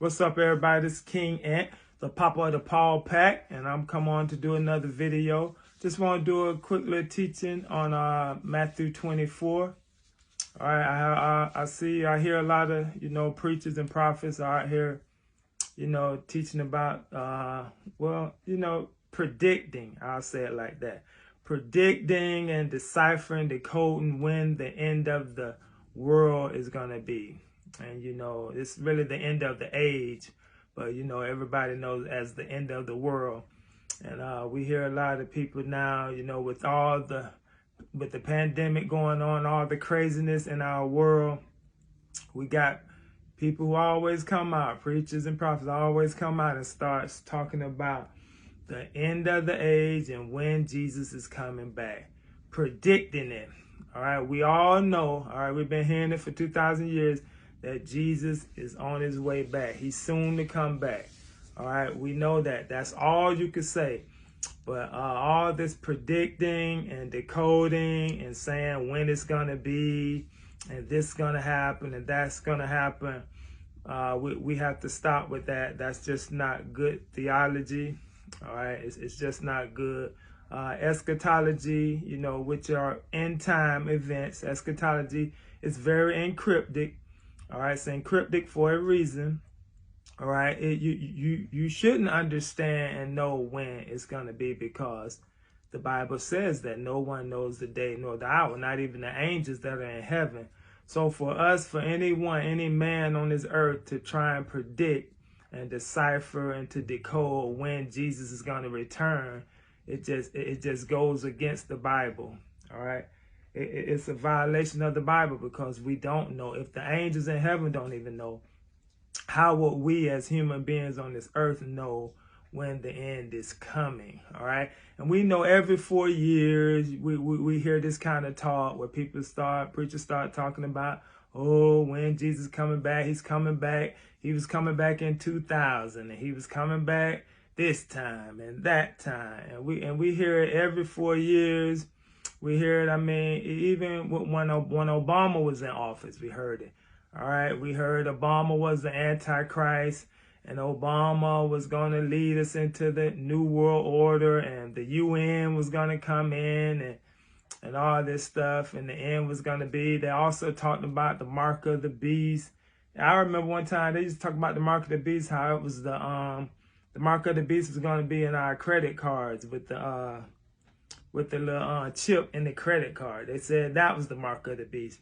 What's up, everybody? This is King Ant, the Papa of the Paul Pack, and I'm come on to do another video. Just want to do a quick little teaching on Matthew 24. All right, I hear a lot of preachers and prophets are out here, teaching about predicting. I'll say it like that, predicting and deciphering, decoding when the end of the world is gonna be. And it's really the end of the age, but everybody knows as the end of the world. And we hear a lot of people now, with the pandemic going on, all the craziness in our world, we got people who always come out, preachers and prophets always come out and starts talking about the end of the age and when Jesus is coming back, predicting it. All right, we all know, all right, we've been hearing it for 2,000 years, that Jesus is on his way back. He's soon to come back. All right, we know that. That's all you could say. But all this predicting and decoding and saying when it's going to be and this is going to happen and that's going to happen, we have to stop with that. That's just not good theology. All right, it's just not good. Eschatology, which are end time events, eschatology is very encryptic. All right, it's encryptic for a reason. All right, you shouldn't understand and know when it's going to be, because the Bible says that no one knows the day nor the hour, not even the angels that are in heaven. So for us, for anyone, any man on this earth to try and predict and decipher and to decode when Jesus is going to return, it just goes against the Bible. All right. It's a violation of the Bible, because we don't know. If the angels in heaven don't even know, how would we as human beings on this earth know when the end is coming? All right. And we know every 4 years we hear this kind of talk where preachers start talking about, oh, when Jesus is coming back, he's coming back. He was coming back in 2000 and he was coming back this time and that time. And we hear it every 4 years. We hear it, I mean, even when Obama was in office, we heard it. All right, we heard Obama was the Antichrist, and Obama was going to lead us into the New World Order, and the UN was going to come in, and all this stuff, and the end was going to be. They also talked about the mark of the beast. I remember one time they used to talk about the mark of the beast, how it was the mark of the beast was going to be in our credit cards with the little chip in the credit card. They said that was the mark of the beast.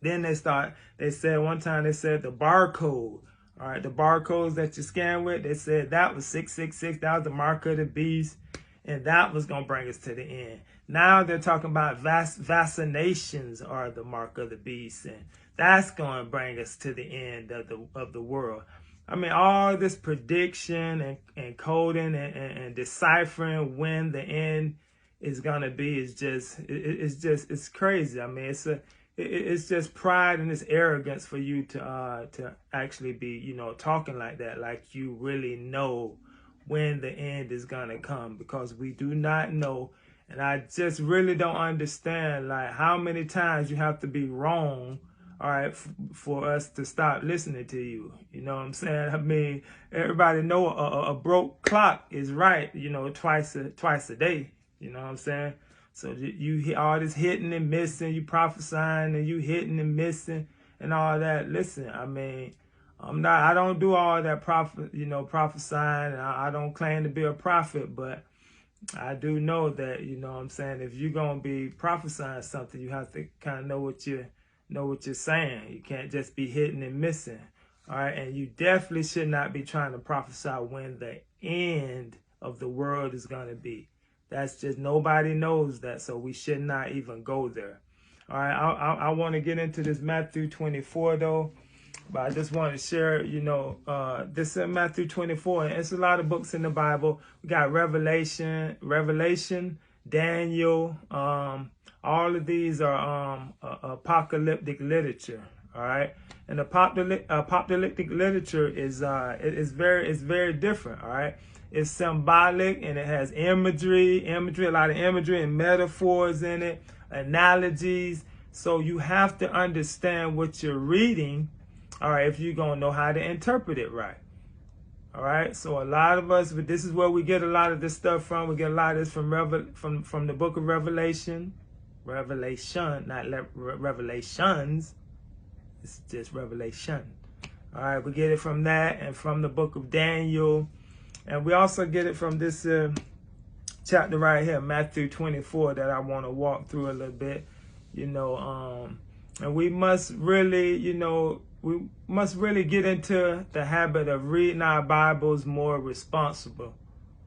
Then they said one time, they said the barcode. All right, the barcodes that you scan with, they said that was 666. That was the mark of the beast. And that was going to bring us to the end. Now they're talking about vaccinations are the mark of the beast. And that's going to bring us to the end of the world. I mean, all this prediction and coding and deciphering when the end is going to be is it's crazy. I mean, it's just pride and it's arrogance for you to actually be, talking like that, like you really know when the end is gonna come, because we do not know. And I just really don't understand, like, how many times you have to be wrong, all right, for us to stop listening to you. You know what I'm saying? I mean, everybody know a broke clock is right, twice a day. You know what I'm saying? So you hear all this hitting and missing, you prophesying and you hitting and missing and all that. Listen, I mean, I don't do all that prophesying, and I don't claim to be a prophet, but I do know that, what I'm saying, if you're going to be prophesying something, you have to kind of know what you're saying. You can't just be hitting and missing. All right. And you definitely should not be trying to prophesy when the end of the world is going to be. That's just, nobody knows that, so we should not even go there. All right, I want to get into this Matthew 24, though, but I just want to share, this is Matthew 24, and it's a lot of books in the Bible. We got Revelation, Daniel, all of these are apocalyptic literature, all right? And apocalyptic literature is very different, all right? It's symbolic, and it has imagery, a lot of imagery and metaphors in it, analogies. So you have to understand what you're reading, All right, if you're going to know how to interpret it right. All right, so a lot of us, but this is where we get a lot of this stuff from. We get a lot of this from the book of Revelation. Revelation, not Revelations. It's just Revelation. All right, we get it from that and from the book of Daniel. And we also get it from this chapter right here, Matthew 24, that I want to walk through a little bit. And we must really, we must really get into the habit of reading our Bibles more responsible,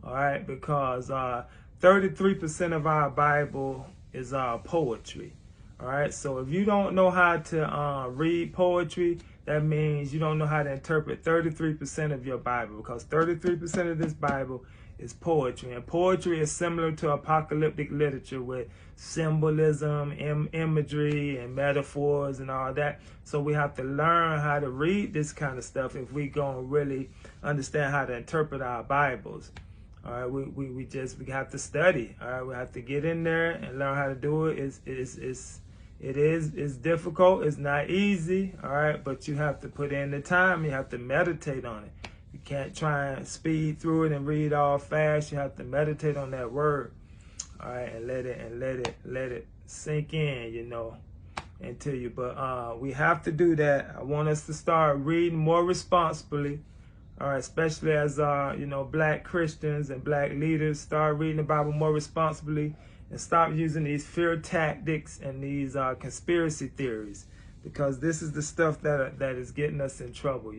all right? Because 33% of our Bible is poetry, all right? So if you don't know how to read poetry, that means you don't know how to interpret 33% of your Bible, because 33% of this Bible is poetry. And poetry is similar to apocalyptic literature with symbolism, imagery, and metaphors and all that. So we have to learn how to read this kind of stuff if we gonna really understand how to interpret our Bibles. All right, we have to study. All right, we have to get in there and learn how to do it. It's difficult. It's not easy. All right, but you have to put in the time. You have to meditate on it. You can't try and speed through it and read all fast. You have to meditate on that word. All right, and let it sink in, into you. But we have to do that. I want us to start reading more responsibly. All right, especially as Black Christians and Black leaders start reading the Bible more responsibly and stop using these fear tactics and these conspiracy theories, because this is the stuff that is getting us in trouble.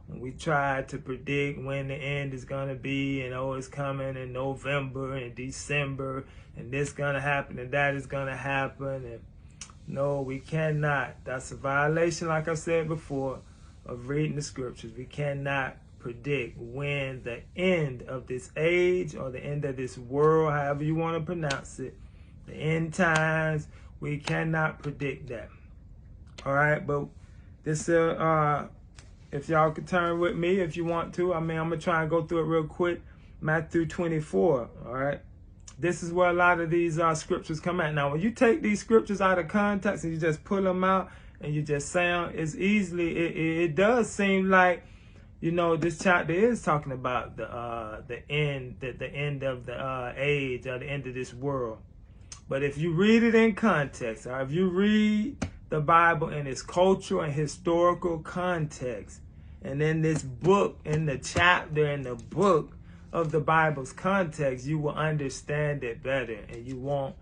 When we try to predict when the end is going to be, and it's coming in November and December, and this going to happen and that is going to happen. And no, we cannot. That's a violation, like I said before, of reading the scriptures. We cannot predict when the end of this age or the end of this world, however you want to pronounce it, the end times, we cannot predict that. All right, but this if y'all could turn with me if you want to. I'm going to try and go through it real quick. Matthew 24, all right? This is where a lot of these scriptures come at. Now, when you take these scriptures out of context and you just pull them out and you just sound, it's easily, it does seem like, this chapter is talking about the end of the age, or the end of this world. But if you read it in context, or if you read the Bible in its cultural and historical context, and in this book, in the chapter, in the book of the Bible's context, you will understand it better, and you won't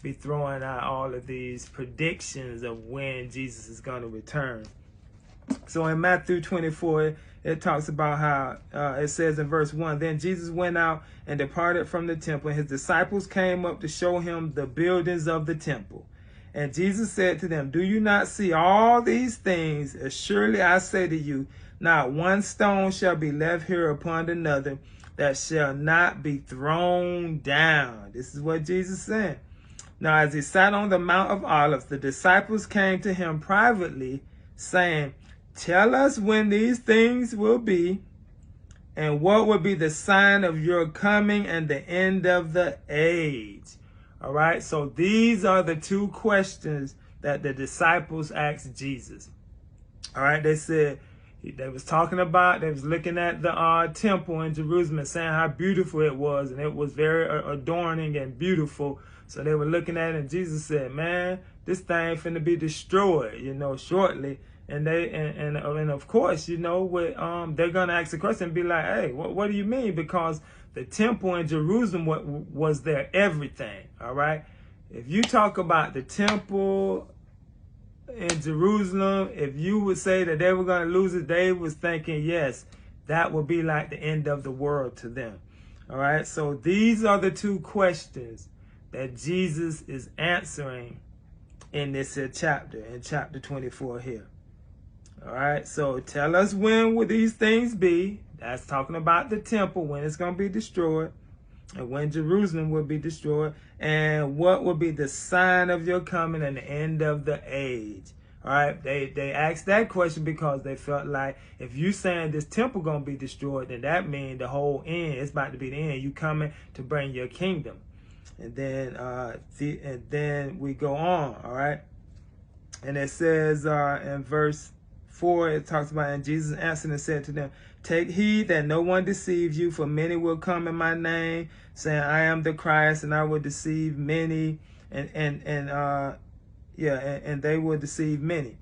be throwing out all of these predictions of when Jesus is going to return. So in Matthew 24, it talks about how it says in verse 1, "Then Jesus went out and departed from the temple, and his disciples came up to show him the buildings of the temple. And Jesus said to them, 'Do you not see all these things? Surely I say to you, not one stone shall be left here upon another that shall not be thrown down.'" This is what Jesus said. "Now as he sat on the Mount of Olives, the disciples came to him privately, saying, 'Tell us when these things will be, and what will be the sign of your coming and the end of the age?'" All right, so these are the two questions that the disciples asked Jesus. All right, they said, they was looking at the temple in Jerusalem and saying how beautiful it was, and it was very adorning and beautiful. So they were looking at it, and Jesus said, "Man, this thing finna be destroyed, shortly." And and of course, they're gonna ask the question and be like, "Hey, what do you mean?" Because the temple in Jerusalem was their everything. All right, if you talk about the temple in Jerusalem, if you would say that they were going to lose it, they was thinking, yes, that would be like the end of the world to them. All right, so these are the two questions that Jesus is answering in this here chapter, in chapter 24 here. All right, so tell us when will these things be. That's talking about the temple, when it's going to be destroyed, and when Jerusalem will be destroyed, and what will be the sign of your coming and the end of the age. All right, they asked that question because they felt like if you saying this temple going to be destroyed, then that means the whole end, it's about to be the end. You coming to bring your kingdom. And then we go on, all right? And it says in verse 4, it talks about, and Jesus answered and said to them, take heed that no one deceives you, for many will come in my name, saying, I am the Christ, and I will deceive many, and they will deceive many.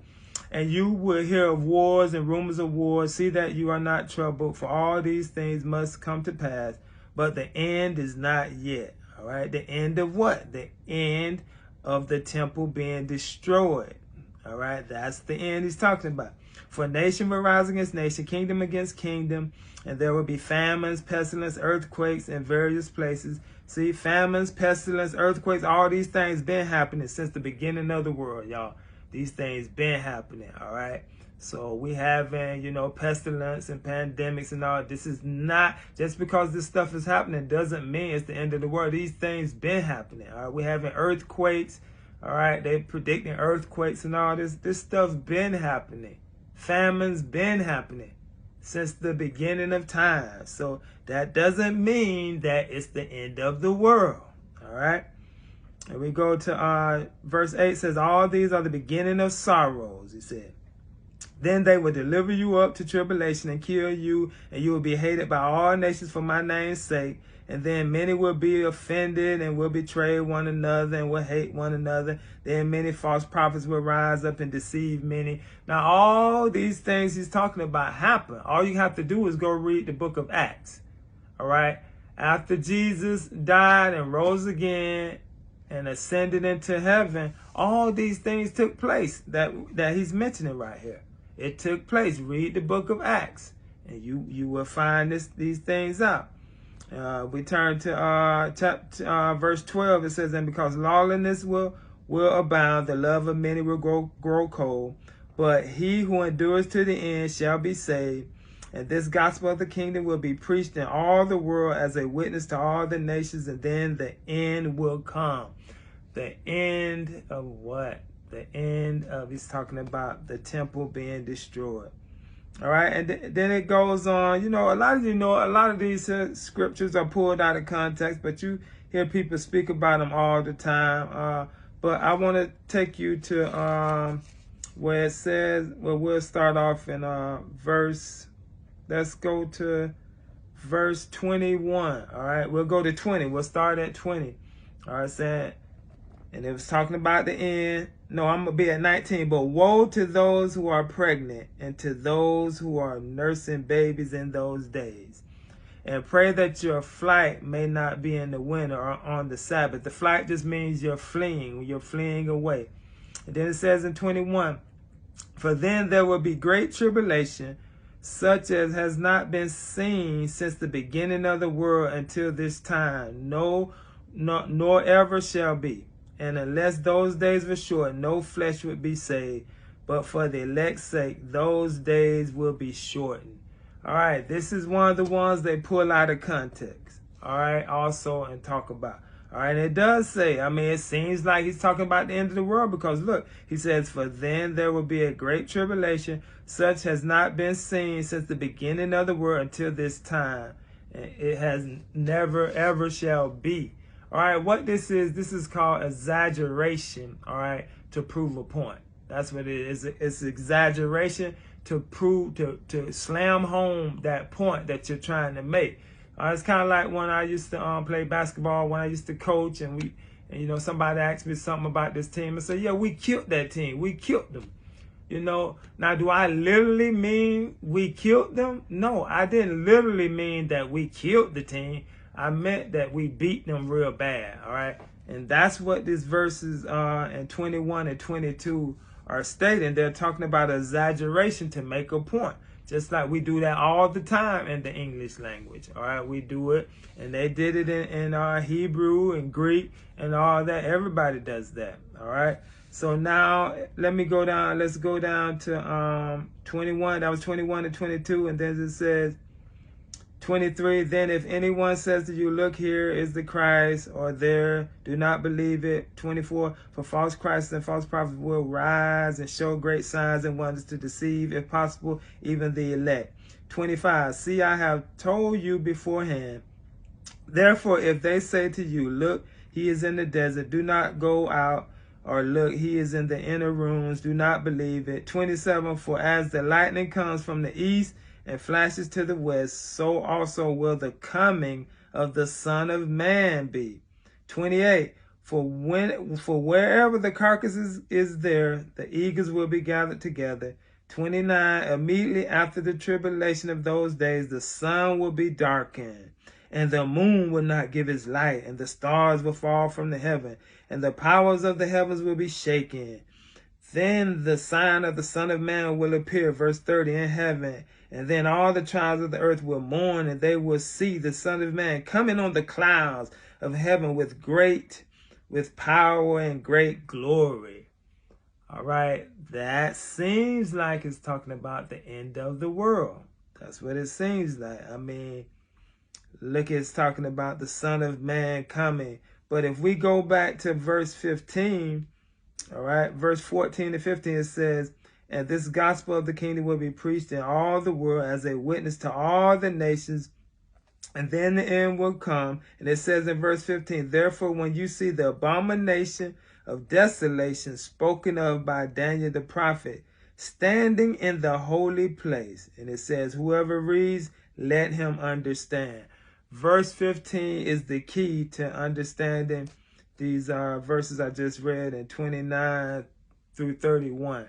And you will hear of wars and rumors of wars. See that you are not troubled, for all these things must come to pass, but the end is not yet. All right, the end of what? The end of the temple being destroyed. All right, that's the end he's talking about. For nation will rise against nation, kingdom against kingdom, and there will be famines, pestilence, earthquakes in various places. See, famines, pestilence, earthquakes, all these things been happening since the beginning of the world, y'all. These things been happening, all right? So we having, pestilence and pandemics and all. This is not, just because this stuff is happening doesn't mean it's the end of the world. These things been happening, all right? We having earthquakes, all right? They predicting earthquakes and all this. This stuff been happening. Famines been happening since the beginning of time. So that doesn't mean that it's the end of the world, all right? And we go to verse 8 says, all these are the beginning of sorrows, he said. Then they will deliver you up to tribulation and kill you, and you will be hated by all nations for my name's sake. And then many will be offended and will betray one another and will hate one another. Then many false prophets will rise up and deceive many. Now, all these things he's talking about happen. All you have to do is go read the book of Acts. All right? After Jesus died and rose again and ascended into heaven, all these things took place that he's mentioning right here. It took place. Read the book of Acts, and you will find these things out. We turn to verse 12. It says, and because lawlessness will abound, the love of many will grow cold. But he who endures to the end shall be saved. And this gospel of the kingdom will be preached in all the world as a witness to all the nations, and then the end will come. The end of what? The end of, he's talking about the temple being destroyed. All right, and then it goes on. A lot of these scriptures are pulled out of context, but you hear people speak about them all the time. But I want to take you to where it says, well, we'll start off in let's go to verse 21. All right, we'll go to 20. We'll start at 20. All right, saying, and it was talking about the end. No, I'm going to be at 19. But woe to those who are pregnant and to those who are nursing babies in those days. And pray that your flight may not be in the winter or on the Sabbath. The flight just means you're fleeing away. And then it says in 21, for then there will be great tribulation, such as has not been seen since the beginning of the world until this time, nor ever shall be. And unless those days were short, no flesh would be saved. But for the elect's sake, those days will be shortened. All right, this is one of the ones they pull out of context. All right, also, and talk about. All right, it does say, it seems like he's talking about the end of the world, because look, he says, for then there will be a great tribulation, such has not been seen since the beginning of the world until this time. And it has never, ever shall be. All right, what this is called exaggeration, all right, to prove a point. That's what it is. It's exaggeration to prove, to slam home that point that you're trying to make. It's kind of like when I used to play basketball, when I used to coach, and somebody asked me something about this team, and say, yeah, we killed that team. We killed them. Now, do I literally mean we killed them? No, I didn't literally mean that we killed the team. I meant that we beat them real bad, all right? And that's what these verses in 21 and 22 are stating. They're talking about exaggeration to make a point, just like we do that all the time in the English language, all right? We do it, and they did it in Hebrew and Greek and all that. Everybody does that, all right? So now let me go down. Let's go down to 21. That was 21 and 22, and then it says, 23, then if anyone says to you, look, here is the Christ, or there, do not believe it. 24, for false Christs and false prophets will rise and show great signs and wonders to deceive, if possible, even the elect. 25, see, I have told you beforehand. Therefore, if they say to you, look, he is in the desert, do not go out. or look, he is in the inner rooms. Do not believe it. 27, for as the lightning comes from the east and flashes to the west, so also will the coming of the Son of Man be. 28, for wherever the carcass is there, the eagles will be gathered together. 29, immediately after the tribulation of those days, the sun will be darkened, and the moon will not give its light, and the stars will fall from the heaven, and the powers of the heavens will be shaken. Then the sign of the Son of Man will appear, verse 30, in heaven, and then all the tribes of the earth will mourn, and they will see the Son of Man coming on the clouds of heaven with power and great glory. All right, that seems like it's talking about the end of the world. That's what it seems like. I mean, look, it's talking about the Son of Man coming. But if we go back to verse 15, all right, verse 14 to 15, it says, and this gospel of the kingdom will be preached in all the world as a witness to all the nations, and then the end will come. And it says in verse 15, therefore, when you see the abomination of desolation spoken of by Daniel the prophet, standing in the holy place. And it says, whoever reads, let him understand. Verse 15 is the key to understanding these verses I just read in 29 through 31.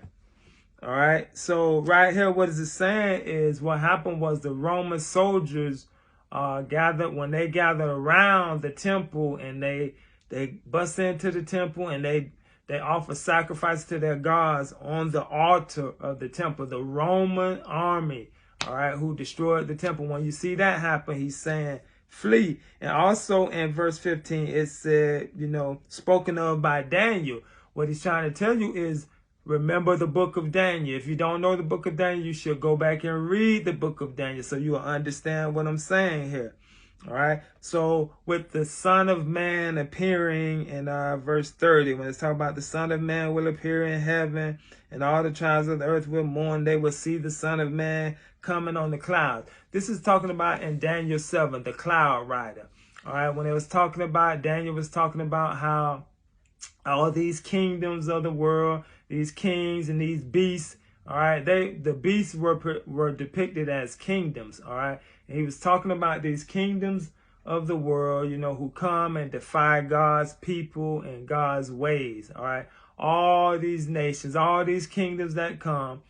All right. So right here, what is it saying is what happened was the Roman soldiers when they gathered around the temple, and they bust into the temple, and they offer sacrifice to their gods on the altar of the temple. The Roman army, all right, who destroyed the temple. When you see that happen, he's saying, flee. And also in verse 15, it said, spoken of by Daniel. What he's trying to tell you is, remember the book of Daniel. If you don't know the book of Daniel, you should go back and read the book of Daniel so you will understand what I'm saying here. All right. So with the Son of Man appearing in verse 30, when it's talking about the Son of Man will appear in heaven, and all the tribes of the earth will mourn, they will see the Son of Man coming on the clouds. This is talking about in Daniel 7, the cloud rider. All right. When it was talking about, Daniel was talking about how all these kingdoms of the world, these kings and these beasts, all right, the beasts were depicted as kingdoms, all right. And he was talking about these kingdoms of the world, who come and defy God's people and God's ways, all right. All these nations, all these kingdoms that come,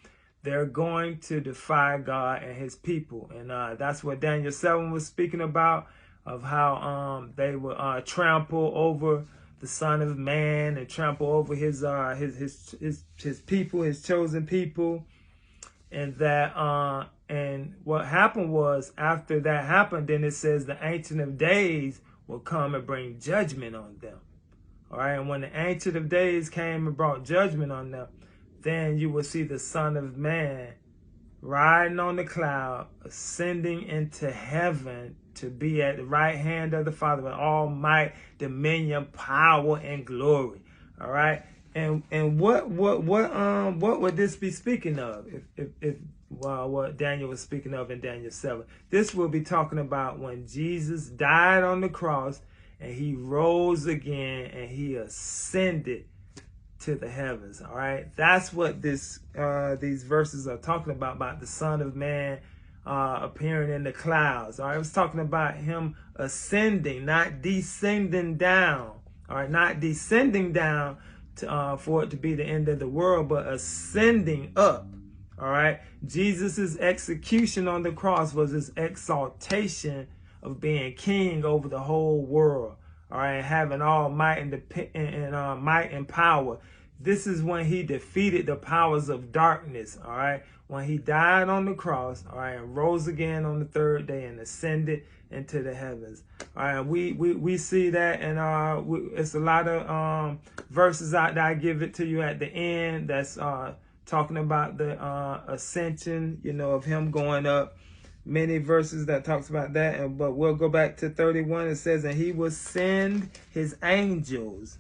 they're going to defy God and his people. And that's what Daniel 7 was speaking about, of how they will trample over the Son of Man and trample over his people, his chosen people. And that and what happened was, after that happened, then it says the Ancient of Days will come and bring judgment on them. All right, and when the Ancient of Days came and brought judgment on them, then you will see the Son of Man riding on the cloud, ascending into heaven to be at the right hand of the Father with all might, dominion, power, and glory. All right. And what would this be speaking of? If what Daniel was speaking of in Daniel 7, this will be talking about when Jesus died on the cross and he rose again and he ascended to the heavens. All right. That's what these verses are talking about the Son of Man appearing in the clouds. All right. It was talking about him ascending, not descending down. All right. Not descending down for it to be the end of the world, but ascending up. All right. Jesus's execution on the cross was his exaltation of being king over the whole world. All right. Having all might and might and power. This is when he defeated the powers of darkness. All right. When he died on the cross. All right. And rose again on the third day and ascended into the heavens. All right. We see that, and it's a lot of verses out there. I give it to you at the end. That's talking about the ascension, of him going up. Many verses that talks about that, but we'll go back to 31. It says, and he will send his angels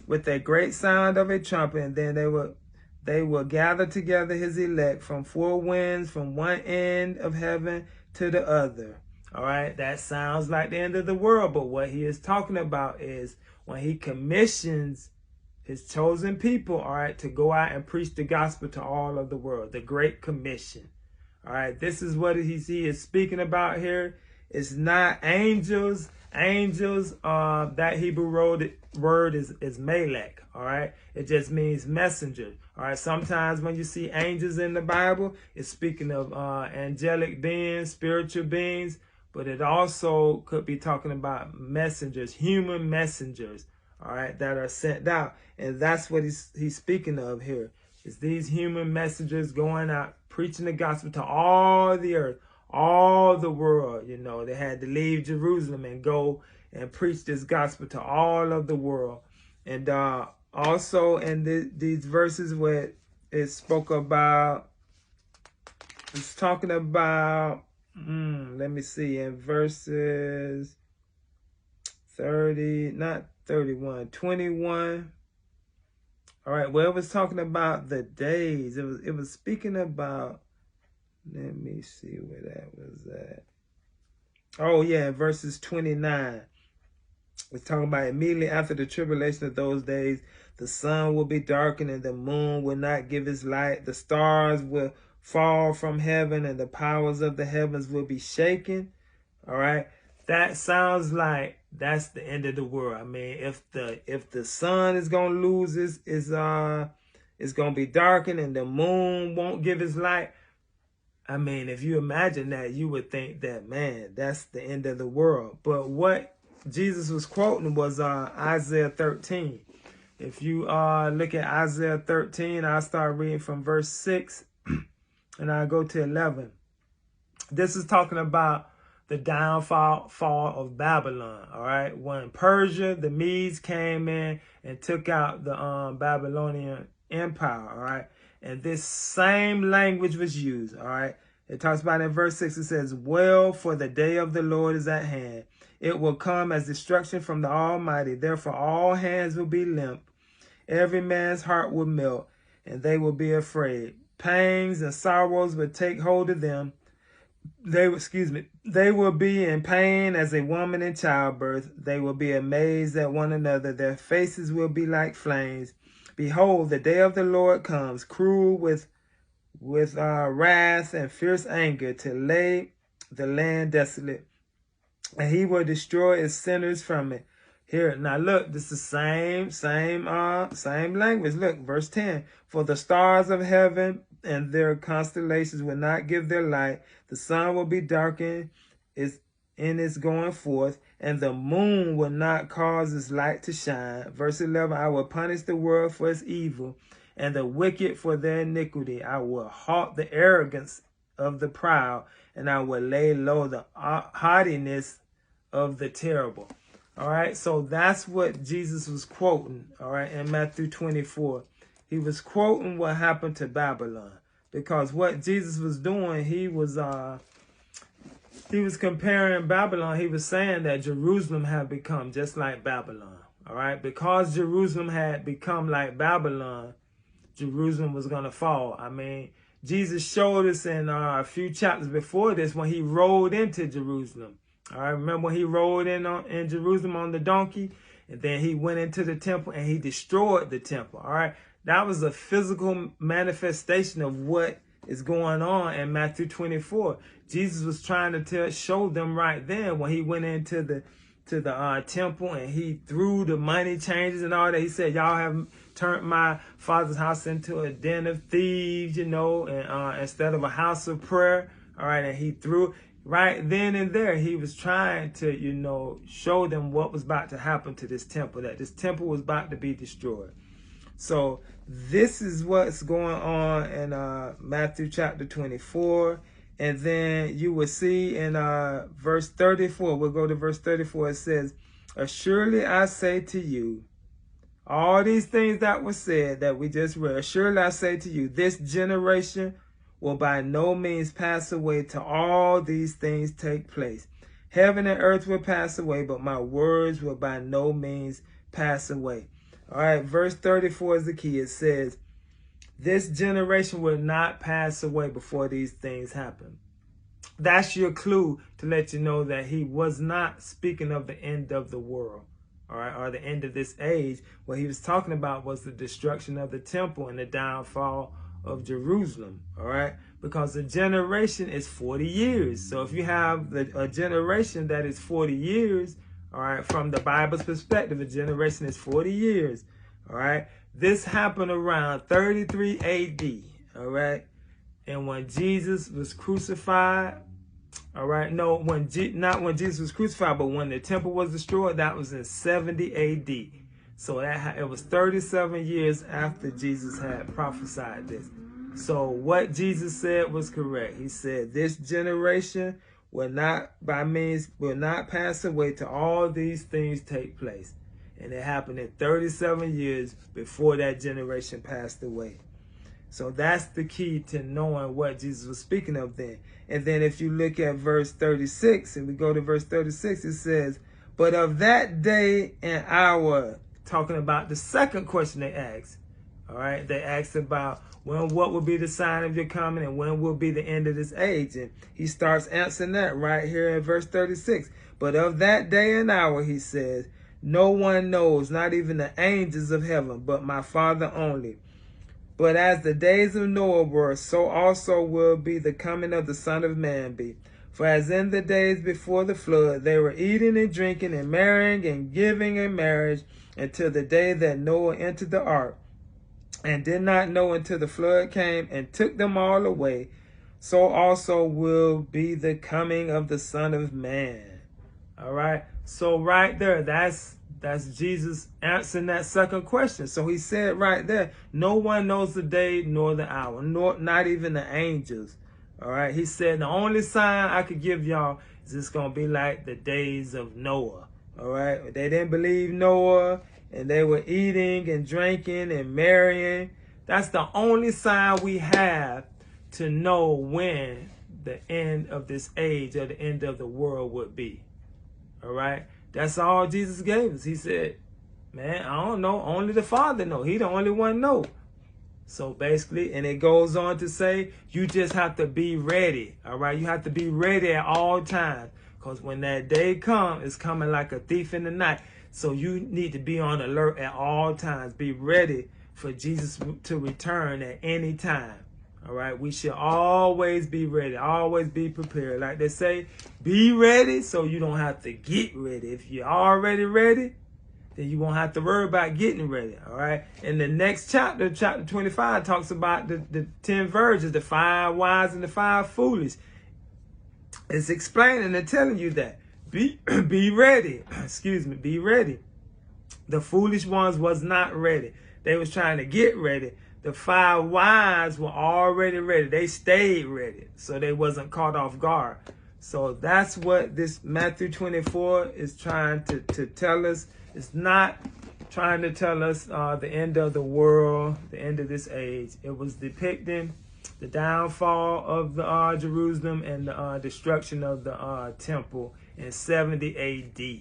with a great sound of a trumpet, and then they will gather together his elect from four winds, from one end of heaven to the other. All right, that sounds like the end of the world, but what he is talking about is when he commissions his chosen people, all right, to go out and preach the gospel to all of the world, the Great Commission. All right, this is what he is speaking about here. It's not angels. Angels, that Hebrew word is Malek, all right? It just means messenger, all right? Sometimes when you see angels in the Bible, it's speaking of angelic beings, spiritual beings, but it also could be talking about messengers, human messengers, all right, that are sent out. And that's what he's speaking of here. It's these human messengers going out, preaching the gospel to all the earth, all the world. You know, they had to leave Jerusalem and go and preach this gospel to all of the world. And also in these verses where it spoke about, it's talking about, let me see, in verses 30, not 31, 21. All right, well, it was talking about the days. It was speaking about, let me see where that was at. Oh, yeah, verses 29. It's talking about immediately after the tribulation of those days, the sun will be darkened and the moon will not give its light. The stars will fall from heaven and the powers of the heavens will be shaken. All right. That sounds like that's the end of the world. I mean, if the sun is going to lose it's going to be darkened and the moon won't give its light. I mean, if you imagine that, you would think that, man, that's the end of the world. But what Jesus was quoting was Isaiah 13. If you look at Isaiah 13, I'll start reading from verse 6 and I'll go to 11. This is talking about the downfall of Babylon, all right? When Persia, the Medes came in and took out the Babylonian Empire, all right? And this same language was used, all right? It talks about in verse 6, it says, well, for the day of the Lord is at hand. It will come as destruction from the Almighty. Therefore, all hands will be limp. Every man's heart will melt, and they will be afraid. Pangs and sorrows will take hold of them. They will be in pain as a woman in childbirth. They will be amazed at one another. Their faces will be like flames. Behold, the day of the Lord comes, cruel with wrath and fierce anger, to lay the land desolate, and he will destroy its sinners from it. Here, now look, this is the same language. Look, verse 10. For the stars of heaven and their constellations will not give their light. The sun will be darkened in its going forth, and the moon will not cause its light to shine. Verse 11, I will punish the world for its evil, and the wicked for their iniquity. I will halt the arrogance of the proud, and I will lay low the haughtiness of the terrible. All right, so that's what Jesus was quoting, all right, in Matthew 24. He was quoting what happened to Babylon, because what Jesus was doing, he was comparing Babylon. He was saying that Jerusalem had become just like Babylon, all right? Because Jerusalem had become like Babylon, Jerusalem was going to fall. I mean, Jesus showed us in a few chapters before this when he rode into Jerusalem. All right, remember when he rode in Jerusalem on the donkey, and then he went into the temple and he destroyed the temple. All right, that was a physical manifestation of what is going on in Matthew 24. Jesus was trying to show them right then when he went into the temple and he threw the money changers and all that. He said, y'all have turned my father's house into a den of thieves, you know, and instead of a house of prayer. All right, and he threw right then and there, he was trying to, you know, show them what was about to happen to this temple, that this temple was about to be destroyed. So this is what's going on in Matthew chapter 24. And then you will see in verse 34, we'll go to verse 34, it says, surely I say to you, all these things that were said that we just read, surely I say to you, this generation will by no means pass away till all these things take place. Heaven and earth will pass away, but my words will by no means pass away. All right, verse 34 is the key. It says, this generation will not pass away before these things happen. That's your clue to let you know that he was not speaking of the end of the world. all right, or the end of this age. What he was talking about was the destruction of the temple and the downfall of Jerusalem, all right, because a generation is 40 years. So if you have a generation that is 40 years, all right, from the Bible's perspective, a generation is 40 years, all right. This happened around 33 AD, all right, and when Jesus was crucified, all right, no, not when Jesus was crucified, but when the temple was destroyed, that was in 70 AD. So it was 37 years after Jesus had prophesied this. So what Jesus said was correct. He said, this generation will not pass away till all these things take place. And it happened in 37 years before that generation passed away. So that's the key to knowing what Jesus was speaking of then. And then if you look at verse 36, and we go to verse 36, it says, but of that day and hour, talking about the second question they asked. All right, they asked about what will be the sign of your coming and when will be the end of this age. And he starts answering that right here in verse 36. But of that day and hour, he says, no one knows, not even the angels of heaven, but my Father only. But as the days of Noah were, so also will be the coming of the Son of Man be. For as in the days before the flood, they were eating and drinking and marrying and giving in marriage until the day that Noah entered the ark, and did not know until the flood came and took them all away. So also will be the coming of the Son of Man. All right. So right there, that's Jesus answering that second question. So he said right there, no one knows the day nor the hour, not even the angels. All right. He said the only sign I could give y'all is it's going to be like the days of Noah. All right. They didn't believe Noah and they were eating and drinking and marrying. That's the only sign we have to know when the end of this age or the end of the world would be. All right. That's all Jesus gave us. He said, man, I don't know. Only the Father know. He the only one know. So basically, and it goes on to say, you just have to be ready. All right. You have to be ready at all times. Because when that day comes, it's coming like a thief in the night. So you need to be on alert at all times. Be ready for Jesus to return at any time. All right. We should always be ready. Always be prepared. Like they say, be ready so you don't have to get ready. If you're already ready, then you won't have to worry about getting ready. All right. And the next chapter, chapter 25, talks about the 10 virgins, the 5 wise and the 5 foolish. It's explaining and telling you that. Be ready. Excuse me. Be ready. The foolish ones was not ready. They was trying to get ready. The 5 wise were already ready. They stayed ready. So they wasn't caught off guard. So that's what this Matthew 24 is trying to tell us. It's not trying to tell us the end of the world, the end of this age. It was depicting the downfall of the Jerusalem and the destruction of the temple in 70 AD.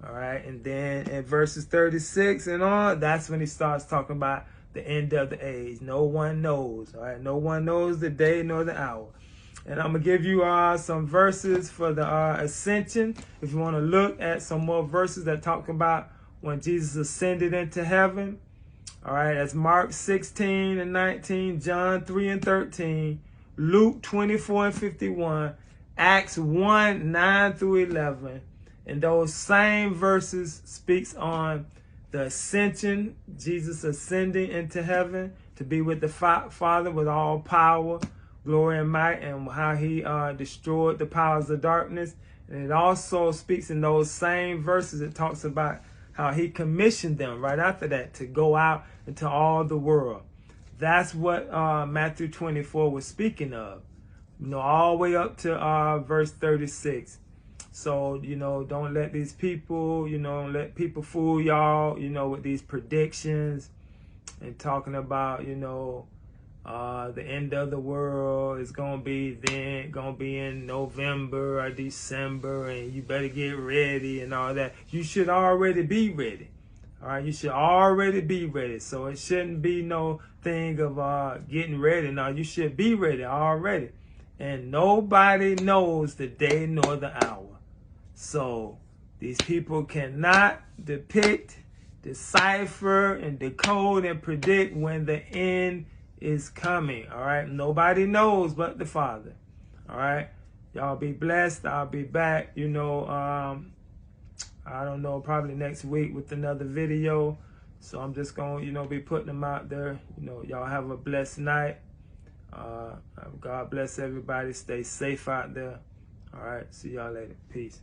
All right. And then in verses 36 and on, that's when he starts talking about the end of the age. No one knows. All right. No one knows the day nor the hour. And I'm going to give you some verses for the ascension. If you want to look at some more verses that talk about when Jesus ascended into heaven. All right. That's Mark 16 and 19, John 3 and 13, Luke 24 and 51, Acts 1, 9 through 11. And those same verses speaks on the ascension, Jesus ascending into heaven to be with the Father with all power, glory, and might, and how he destroyed the powers of darkness. And it also speaks in those same verses, it talks about how he commissioned them right after that to go out into all the world. That's what Matthew 24 was speaking of, all the way up to verse 36. So, don't let these people, let people fool y'all, with these predictions and talking about, the end of the world is going to be in November or December, and you better get ready and all that. You should already be ready. All right. You should already be ready. So it shouldn't be no thing of getting ready. No, you should be ready already. And nobody knows the day nor the hour. So These people cannot depict, decipher, and decode and predict when the end is coming. All right. Nobody knows but the Father. All right. Y'all be blessed. I'll be back, I don't know, probably next week with another video. So I'm just going to, be putting them out there. Y'all have a blessed night. God bless everybody. Stay safe out there. All right. See y'all later. Peace.